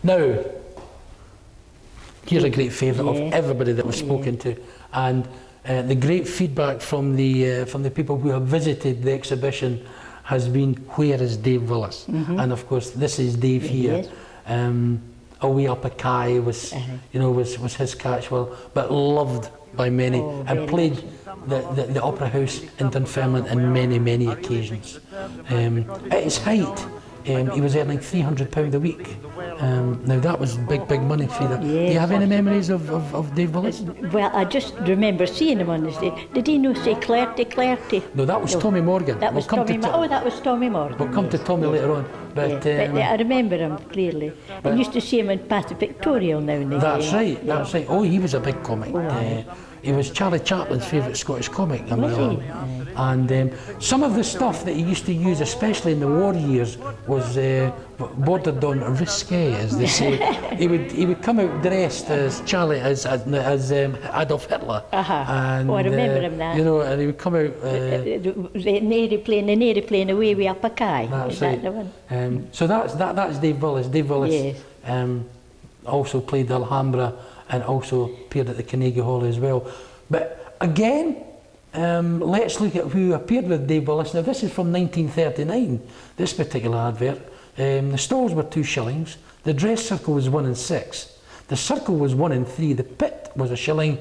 Now, here's a great favourite of everybody that was spoken to, and the great feedback from the people who have visited the exhibition has been, where is Dave Willis? And of course, this is Dave here. Away Up a Kai was, you know, was his catchword, but loved by many, and played the Opera House in Dunfermline on many, many occasions. At his height, he was earning £300 a week. Now that was big, big money, Frida. Do you have any memories of Dave Willis? Well, I just remember seeing him on the stage. Did he not say Clarty, Clarty? No, that was Tommy Morgan. That was Tommy Morgan. Oh, that was Tommy Morgan. We'll come to Tommy later on. But, I remember him clearly. I used to see him in Pathy Pictorial now and then. That's right, that's right. Oh, he was a big comic. He was Charlie Chaplin's favourite Scottish comic. And some of the stuff that he used to use, especially in the war years, was bordered on risque, as they say. he would come out dressed as Charlie, as Adolf Hitler. And, I remember him that. You know, and he would come out. An aeroplane away with Up a Kai. That's right. So that's Dave Willis. Dave Willis also played the Alhambra, and also appeared at the Carnegie Hall as well. But again, let's look at who appeared with Dave Willis. Now this is from 1939, this particular advert. The stalls were 2 shillings, the dress circle was 1 and 6, the circle was 1 and 3, the pit was a shilling,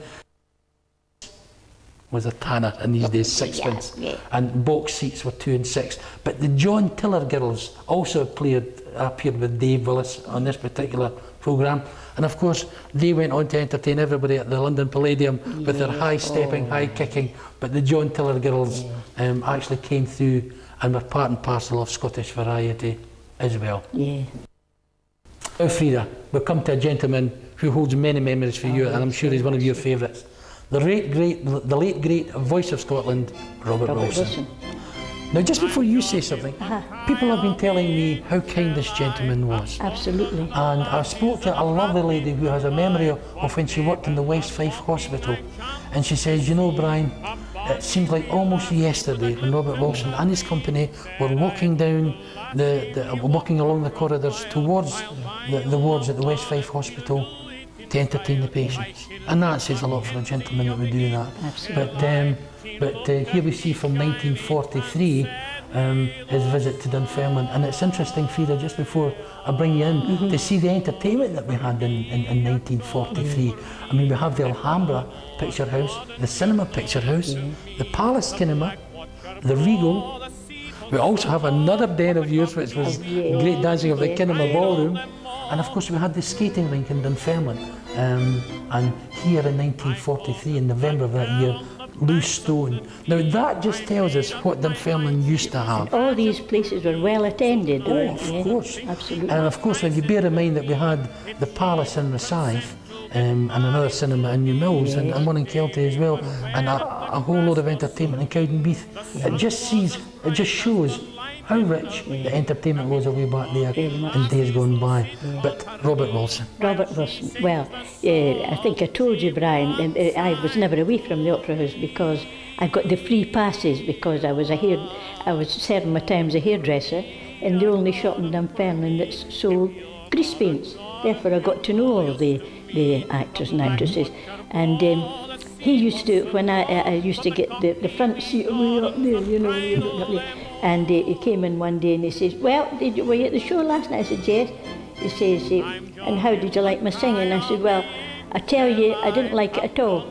was a tanner in these days, 6pence, and box seats were 2 and 6. But the John Tiller girls also appeared with Dave Willis on this particular programme. And of course, they went on to entertain everybody at the London Palladium with their high-stepping, high-kicking. But the John Tiller girls actually came through and were part and parcel of Scottish variety as well. Now, Frida, we'll come to a gentleman who holds many memories for you, and I'm sure he's one of your favourites. The late great voice of Scotland, Robert Wilson. Now, just before you say something, people have been telling me how kind this gentleman was. Absolutely. And I spoke to a lovely lady who has a memory of when she worked in the West Fife Hospital. And she says, you know, Brian, it seems like almost yesterday when Robert Wilson and his company were walking down walking along the corridors towards the wards at the West Fife Hospital to entertain the patients. And that says a lot for a gentleman that would do that. Absolutely. But here we see from 1943 his visit to Dunfermline, and it's interesting, Frida, just before I bring you in, to see the entertainment that we had in 1943. I mean, we have the Alhambra Picture House, the Cinema Picture House, the Palace Cinema, the Regal. We also have another den of yours, which was Great Dancing of the Kinema Ballroom, and of course we had the skating rink in Dunfermline. And here in 1943, in November of that year, Loose Stone. Now that just tells us what Dunfermline used to have. All these places were well attended. Of course. Absolutely. And of course, when you bear in mind that we had the Palace in Rosyth, and another cinema in New Mills, and one in Kelty as well, and a whole load of entertainment in Cowdenbeath. It just shows how rich the entertainment was away back there in days gone by. But Robert Wilson. Robert Wilson. Well, I think I told you, Brian, I was never away from the Opera House because I got the free passes because I was serving my time as a hairdresser in the only shop in Dunfermline that sold grease paints. Therefore, I got to know all the actors and actresses. And he used to, when I used to get the front seat way up there, you know, and he came in one day and he says, well, were you at the show last night? I said, yes. He says, and how did you like my singing? I said, well, I tell you, I didn't like it at all,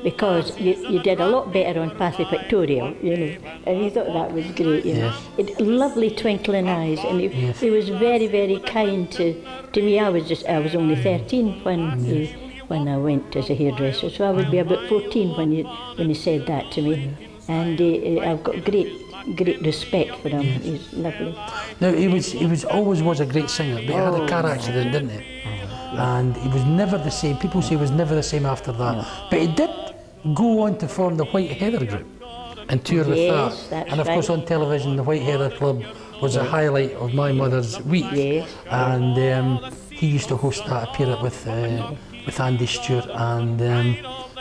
because you did a lot better on Pathy Pictorial, you know. And he thought that was great, you know. Lovely twinkling eyes, and he was very, very kind to me. I was only 13 when I went as a hairdresser, so I would be about 14 when he said that to me. And I've got great respect for him. He's lovely. Now he always was a great singer, but he had a car accident, didn't he? And he was never the same. People say he was never the same after that. But he did go on to form the White Heather group and tour with that. And of course on television, the White Heather Club was a highlight of my mother's week. And he used to host that, appear with Andy Stewart, and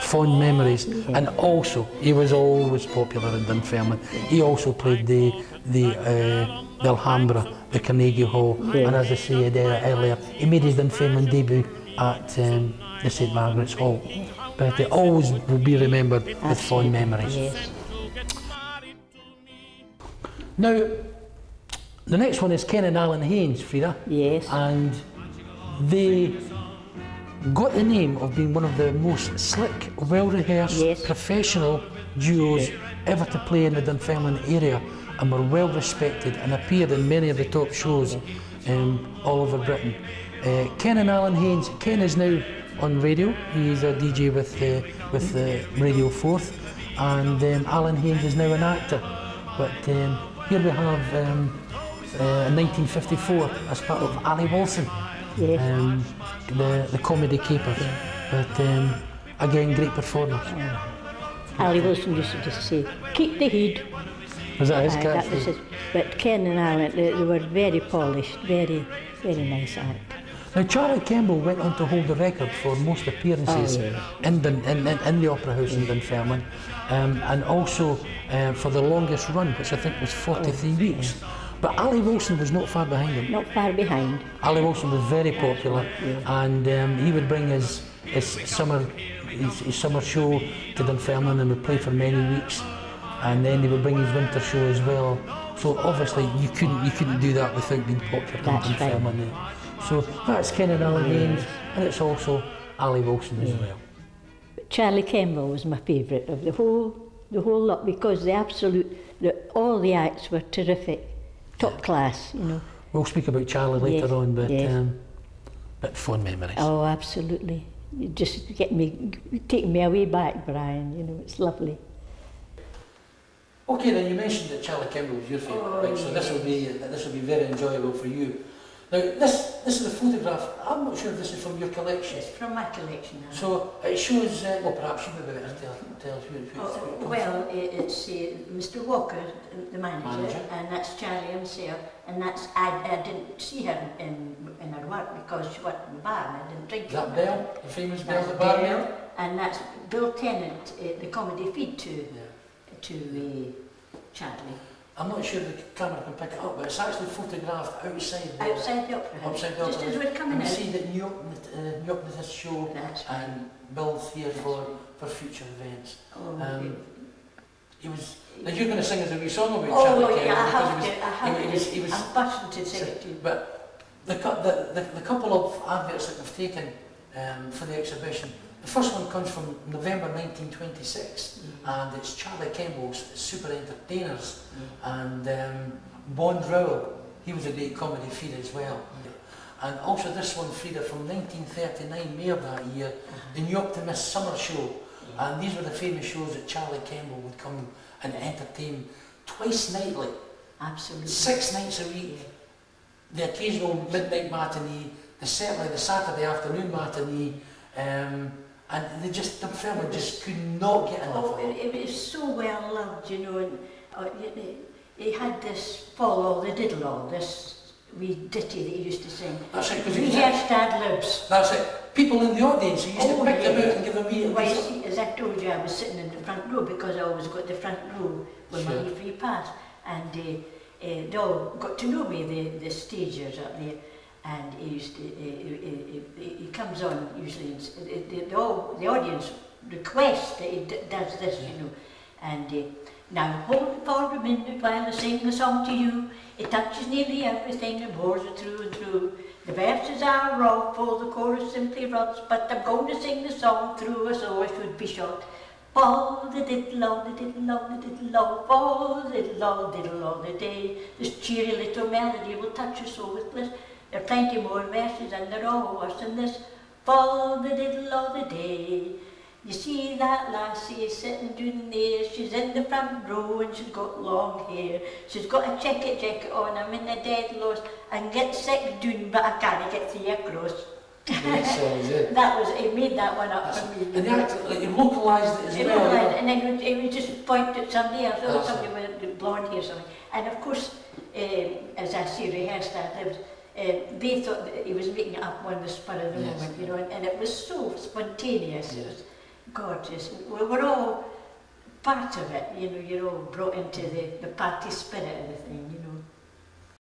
fond memories. And also, he was always popular in Dunfermline. He also played the Alhambra, the Carnegie Hall, and as I said earlier, he made his Dunfermline debut at the St Margaret's Hall. But it always will be remembered with fond memories. Yes. Now, the next one is Ken and Alan Haynes, Frida. Yes. And they got the name of being one of the most slick, well-rehearsed, professional duos ever to play in the Dunfermline area, and were well respected and appeared in many of the top shows all over Britain. Ken and Alan Haynes. Ken is now on radio. He's a DJ with Radio 4th, and Alan Haynes is now an actor. But here we have in 1954 as part of Ali Wilson, the comedy caper. But again, great performance. Ali Wilson used to just say, "Keep the heat." Was that his That was his. But Ken and Alan, they were very polished, very, very nice act. Now, Charlie Campbell went on to hold the record for most appearances in the Opera House in Dunfermline, and also for the longest run, which I think was 43 weeks. But Ali Wilson was not far behind him. Not far behind. Ali Wilson was very popular, and he would bring his summer show to Dunfermline and would play for many weeks, and then he would bring his winter show as well. So obviously you couldn't do that without being popular in Dunfermline. So that's Ken and Alan Haynes, and it's also Ali Wilson as well. But Charlie Campbell was my favourite of the whole lot, because all the acts were terrific, top class, you know. We'll speak about Charlie later on, but fond memories. Oh, absolutely. You just taking me away back, Brian. You know, it's lovely. Okay, then you mentioned that Charlie Campbell was your favourite, right? So this will be very enjoyable for you. Now, this is a photograph. I'm not sure if this is from your collection. It's from my collection. So it shows. Well, perhaps you would better tell us who. Well, it's Mr. Walker, the manager, and that's Charlie himself. And that's I didn't see her in her work because she worked in the bar and I didn't drink. Is that Bell, the famous Bell, the barmaid? And that's Bill Tennant, the comedy feed to Charlie. I'm not sure the camera can pick it up, but it's actually photographed outside the Opera House. Just as we're coming in. You see that New York did this show, and Bill's here for future events. He was. Now you're going to sing us a wee song about Charlie Campbell. I have to. I'm passionate to sing it to you. But the couple of adverts that we've taken for the exhibition. The first one comes from November 1926, and it's Charlie Campbell's Super Entertainers, and Bond Rowell, he was a great comedy feed as well. And also this one, Frida, from 1939, May of that year, the New Optimist Summer Show, and these were the famous shows that Charlie Campbell would come and entertain twice nightly, 6 nights a week, the occasional midnight matinee, certainly the Saturday afternoon matinee, and Dunfermline just could not get enough of it. It was so well loved, you know, and he had this follow the diddle all, this wee ditty that he used to sing. That's it, because he just ad libs. That's it. People in the audience, he used to pick them out and give them wee. Well, as I told you, I was sitting in the front row because I always got the front row with my wee free pass, and they all got to know me, the stagers up there. And he comes on usually, the audience requests that he does this, you know. And now hold for a minute while I sing a song to you. It touches nearly everything and bores it through and through. The verses are awful, the chorus simply rots, but I'm going to sing the song through, so I should be short. Fall the diddle all the diddle all the diddle all, fall the diddle all the day. This cheery little melody will touch your soul with bliss. There are plenty more verses and they're all worse than this. Fall the diddle all the day. You see that lassie sitting down there, she's in the front row and she's got long hair. She's got a jacket on, I'm in a dead loss. I can get sick down but I can't get through across. He made that one up for me. And he localised it as well. And then he would just point at somebody else, or somebody with blonde hair or something. And of course, as I say, rehearsed that, they thought that he was making it up on the spur of the moment, you know, and it was so spontaneous. gorgeous. We were all part of it, you know, you're all brought into the party spirit of the thing, you know.